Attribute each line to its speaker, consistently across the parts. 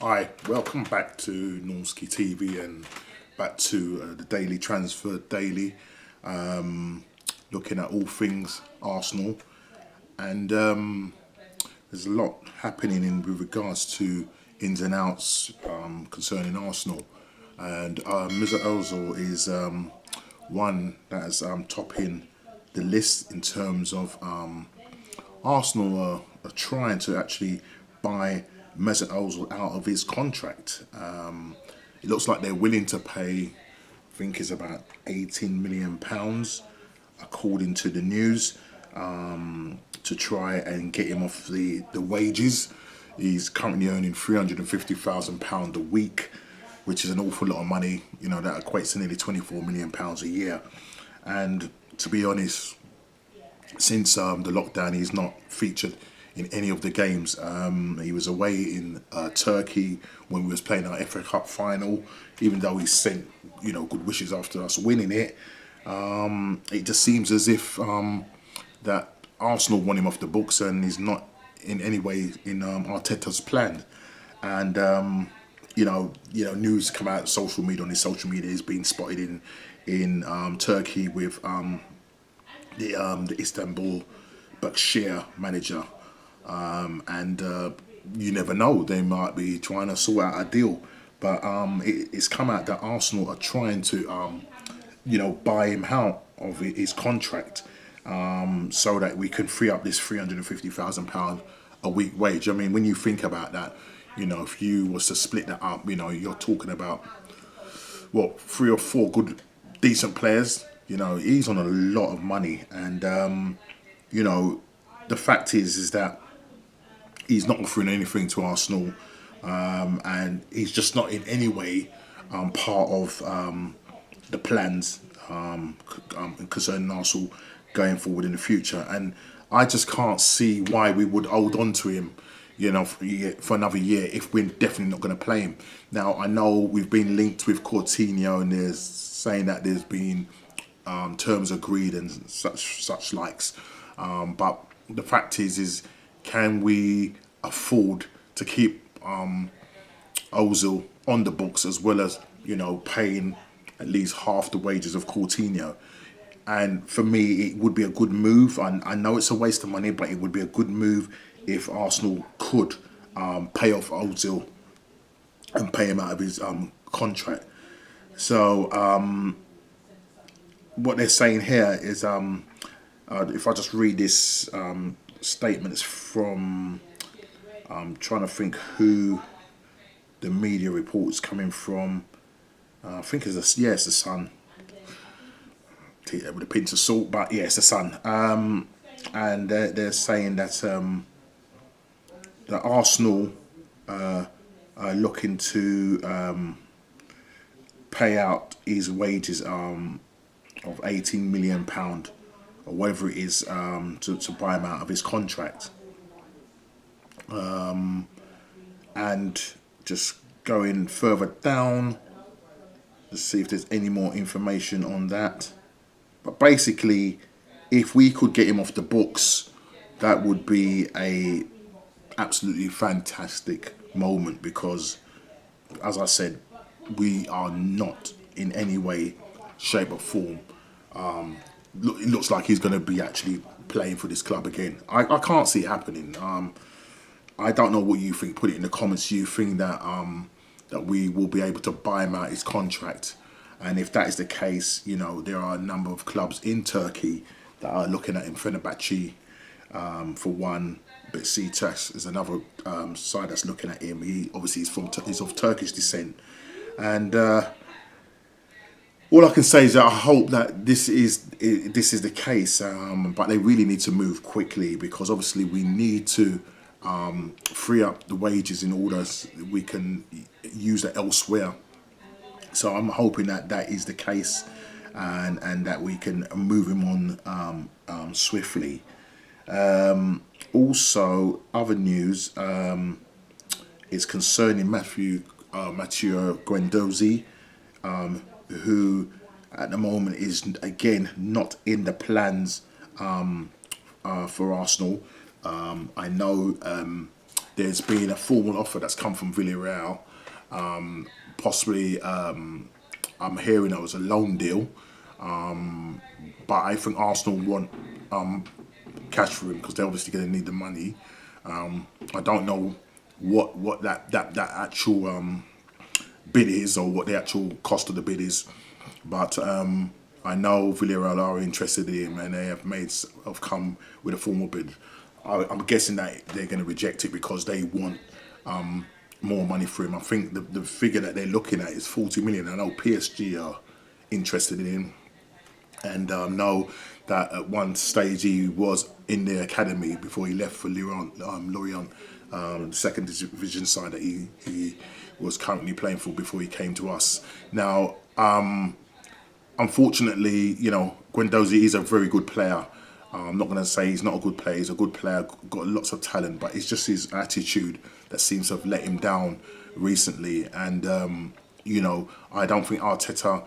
Speaker 1: Hi, welcome back to Normski TV and back to the Daily Transfer Daily, looking at all things Arsenal. And there's a lot happening with regards to ins and outs concerning Arsenal. And Mr. Ozil is one that is topping the list in terms of Arsenal are trying to actually buy Mesut Ozil out of his contract. It looks like they're willing to pay, I think it's about £18 million, according to the news, to try and get him off the wages. He's currently earning £350,000 a week, which is an awful lot of money. You know, that equates to nearly £24 million a year. And to be honest, since the lockdown, he's not featured in any of the games. He was away in Turkey when we was playing our FA Cup final. Even though he sent, good wishes after us winning it, it just seems as if that Arsenal want him off the books, and he's not in any way in Arteta's plan. And news come out social media. On his social media, he's been spotted in Turkey with the Istanbul Başakşehir manager, and you never know, they might be trying to sort out a deal. But it's come out that Arsenal are trying to buy him out of his contract, so that we can free up this £350,000 a week wage. I mean, when you think about that, if you was to split that up, you're talking about what, 3 or 4 good decent players. He's on a lot of money, and the fact is that he's not offering anything to Arsenal, and he's just not in any way part of the plans concerning Arsenal going forward in the future. And I just can't see why we would hold on to him, for another year if we're definitely not going to play him. Now, I know we've been linked with Coutinho, and there's saying that there's been terms agreed and such likes, but the fact is can we afford to keep Ozil on the books, as well as paying at least half the wages of Coutinho? And for me, it would be a good move. I know it's a waste of money, but it would be a good move if Arsenal could pay off Ozil and pay him out of his contract. So what they're saying here is, if I just read this statement, it's from, I'm trying to think who the media report's coming from. I think it's the Sun. Take that with a pinch of salt, but yeah, it's the Sun. And they're saying that that Arsenal are looking to pay out his wages of £18 million, or whatever it is, to buy him out of his contract. And just going further down, let's see if there's any more information on that. But basically, if we could get him off the books, that would be a absolutely fantastic moment, because, as I said, we are not in any way, shape or form. It looks like he's going to be actually playing for this club again. I can't see it happening. I don't know what you think. Put it in the comments. You think that that we will be able to buy him out his contract? And if that is the case, there are a number of clubs in Turkey that are looking at him. Fenerbahce, for one, Besiktas is another side that's looking at him. He obviously he's of Turkish descent, and all I can say is that I hope that this is the case. But they really need to move quickly, because obviously we need to free up the wages in order we can use it elsewhere. So I'm hoping that that is the case, and that we can move him on swiftly. Also, other news is concerning Matteo Guendouzi, who at the moment is again not in the plans for Arsenal. I know there's been a formal offer that's come from Villarreal. Possibly, I'm hearing it was a loan deal, but I think Arsenal want cash for him because they're obviously going to need the money. I don't know what that actual bid is or what the actual cost of the bid is, but I know Villarreal are interested in him and they have come with a formal bid. I'm guessing that they're going to reject it because they want more money for him. I think the figure that they're looking at is 40 million. I know PSG are interested in him, and know that at one stage he was in the academy before he left for Lorient, the second division side that he was currently playing for before he came to us. Now, unfortunately, Guendouzi is a very good player. I'm not going to say he's not a good player. He's a good player, got lots of talent, but it's just his attitude that seems to have let him down recently. And, I don't think Arteta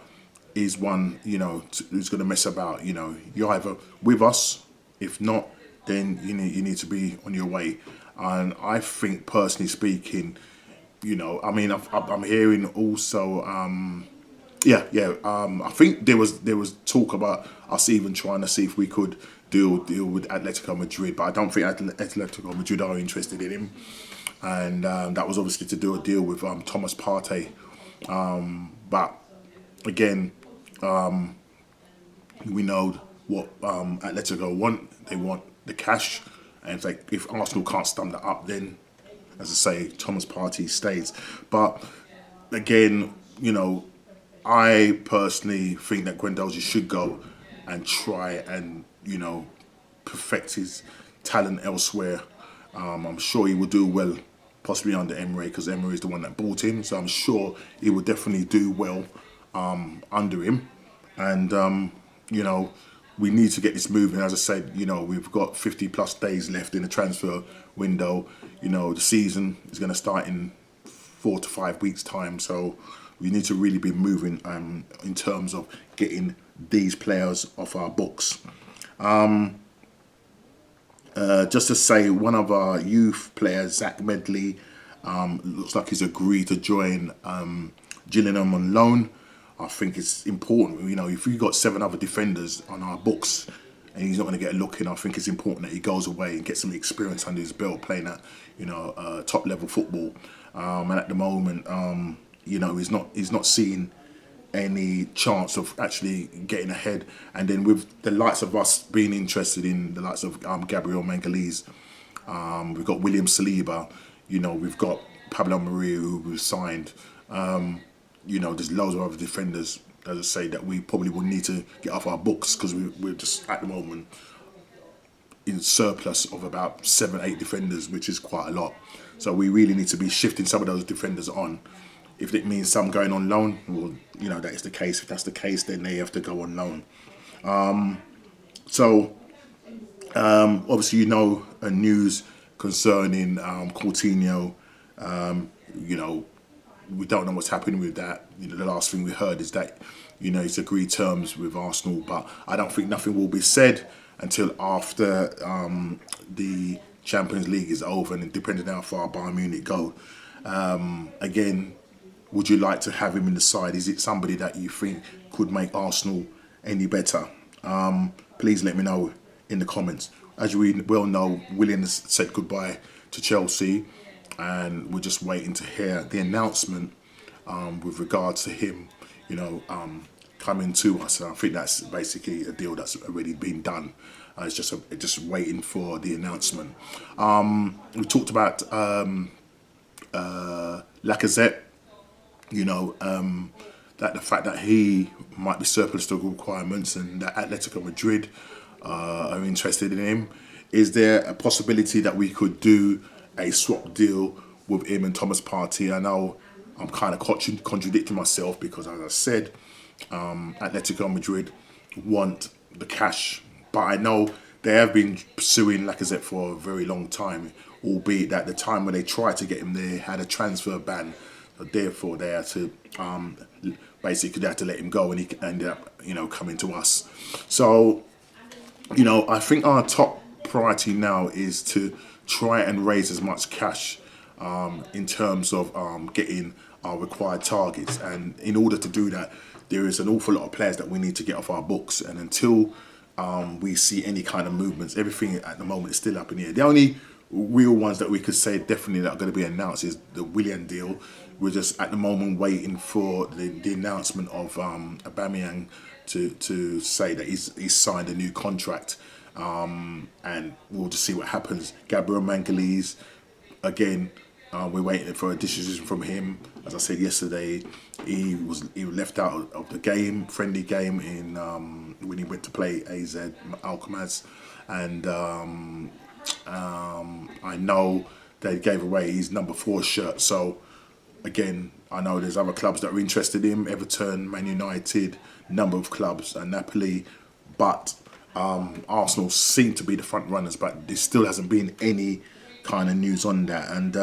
Speaker 1: is one, who's going to mess about. You're either with us, if not, then you need to be on your way. And I think, personally speaking, I'm hearing also, I think there was talk about us even trying to see if we could deal with Atletico Madrid, but I don't think Atletico Madrid are interested in him. And that was obviously to do a deal with Thomas Partey. But again, we know what Atletico want. They want the cash, and if Arsenal can't stum that up, then, as I say, Thomas Partey stays. But again, I personally think that Guendouzi should go and try and, perfect his talent elsewhere. I'm sure he will do well, possibly under Emery, because Emery is the one that bought him. So I'm sure he will definitely do well under him. And, we need to get this moving. As I said, we've got 50 plus days left in the transfer window. The season is going to start in 4 to 5 weeks' time. So we need to really be moving in terms of getting these players off our books. Just to say, one of our youth players, Zach Medley, looks like he's agreed to join Gillingham on loan. I think it's important, if we've got 7 other defenders on our books and he's not going to get a look in, I think it's important that he goes away and gets some experience under his belt playing at, top level football. And at the moment, he's not seeing any chance of actually getting ahead. And then with the likes of us being interested in the likes of Gabriel Magalhaes, we've got William Saliba, we've got Pablo Maria who we've signed. There's loads of other defenders, as I say, that we probably will need to get off our books because we're just at the moment in surplus of about 7-8 defenders, which is quite a lot. So we really need to be shifting some of those defenders on. If it means some going on loan, well, that is the case. If that's the case, then they have to go on loan. Obviously, news concerning Coutinho. We don't know what's happening with that. The last thing we heard is that, he's agreed terms with Arsenal, but I don't think nothing will be said until after the Champions League is over, and depending on how far Bayern Munich go. Again, would you like to have him in the side? Is it somebody that you think could make Arsenal any better? Please let me know in the comments. As we well know, Willian has said goodbye to Chelsea, and we're just waiting to hear the announcement with regards to him, coming to us. And I think that's basically a deal that's already been done. It's just waiting for the announcement. We talked about Lacazette. That the fact that he might be surplus to requirements and that Atletico Madrid are interested in him. Is there a possibility that we could do a swap deal with him and Thomas Partey? I know I'm kind of contradicting myself because, as I said, Atletico Madrid want the cash, but I know they have been pursuing Lacazette for a very long time, albeit that the time when they tried to get him, they had a transfer ban. So therefore, they had to basically let him go, and he ended up, coming to us. So, I think our top priority now is to try and raise as much cash in terms of getting our required targets. And in order to do that, there is an awful lot of players that we need to get off our books. And until we see any kind of movements, everything at the moment is still up in the air. The only real ones that we could say definitely that are going to be announced is the Willian deal. We're just at the moment waiting for the announcement of Aubameyang to say that he's signed a new contract, and we'll just see what happens. Gabriel Magalhaes, again, we're waiting for a decision from him. As I said yesterday, he was left out of the game, friendly game in when he went to play AZ Alkmaar, and I know they gave away his number 4 shirt. So again, I know there's other clubs that are interested in him: Everton, Man United, number of clubs, and Napoli. But Arsenal seem to be the front runners, but there still hasn't been any kind of news on that. And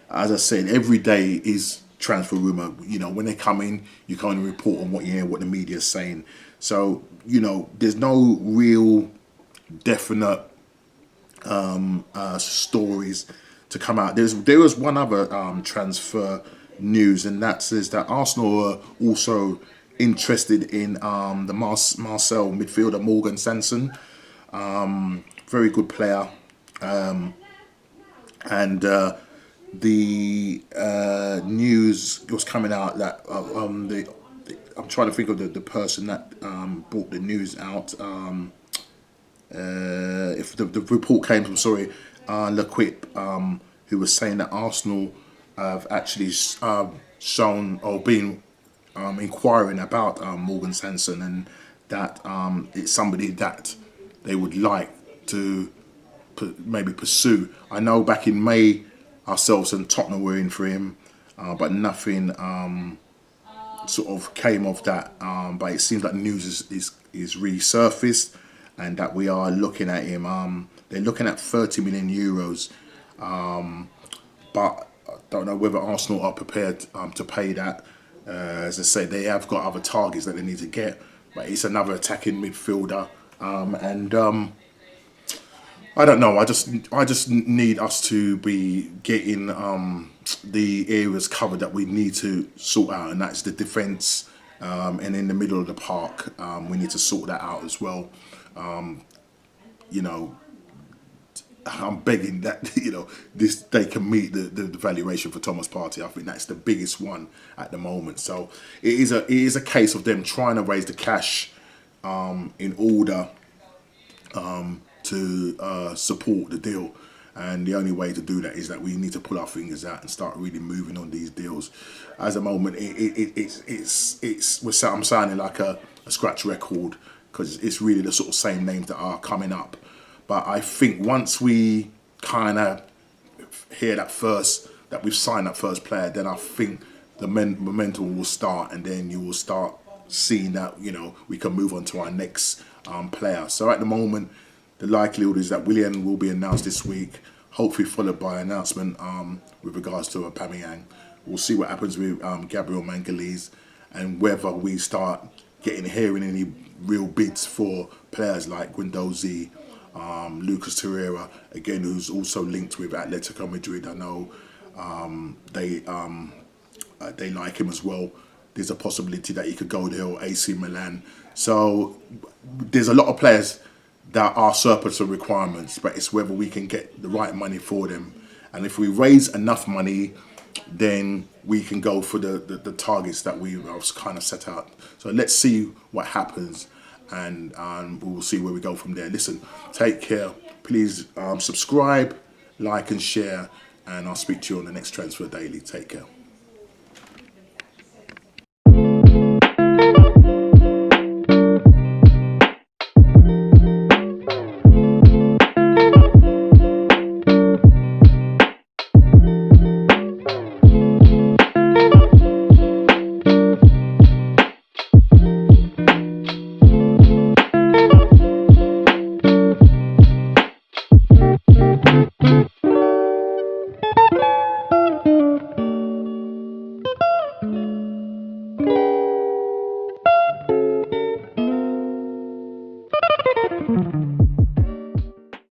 Speaker 1: as I said, every day is transfer rumour. You know, when they come in, you can only report on what you hear, what the media is saying. So, you know, there's no real definite stories to come out. There was one other transfer news, and that says that Arsenal are also interested in the Marseille midfielder Morgan Sanson. Very good player, and the news was coming out that I'm trying to think of the person that brought the news out. If the report came from, L'Equipe, who was saying that Arsenal have actually shown or been inquiring about Morgan Sanson, and that it's somebody that they would like to maybe pursue. I know back in May, ourselves and Tottenham were in for him, but nothing sort of came of that. But it seems like news is resurfaced, and that we are looking at him. They're looking at 30 million euros, but I don't know whether Arsenal are prepared to pay that. As I say, they have got other targets that they need to get, but it's another attacking midfielder, and I don't know. I just need us to be getting the areas covered that we need to sort out, and that's the defence, and in the middle of the park, we need to sort that out as well. You know, I'm begging that they can meet the valuation for Thomas Partey. I think that's the biggest one at the moment. So it is a case of them trying to raise the cash in order to support the deal. And the only way to do that is that we need to pull our fingers out and start really moving on these deals. At the moment, I'm sounding like a scratch record, because it's really the sort of same names that are coming up. But I think once we kind of hear that we've signed that first player, then I think the momentum will start, and then you will start seeing that we can move on to our next player. So at the moment, the likelihood is that Willian will be announced this week, hopefully followed by an announcement with regards to Aubameyang. We'll see what happens with Gabriel Magalhaes, and whether we start hearing any real bids for players like Guendouzi, Lucas Torreira, again, who's also linked with Atletico Madrid. I know they like him as well. There's a possibility that he could go there, or AC Milan. So there's a lot of players that are surplus of requirements, but it's whether we can get the right money for them. And if we raise enough money, then we can go for the targets that we kind of set out. So let's see what happens, and we'll see where we go from there. Listen, take care. Please subscribe, like and share, and I'll speak to you on the next Transfer Daily. Take care.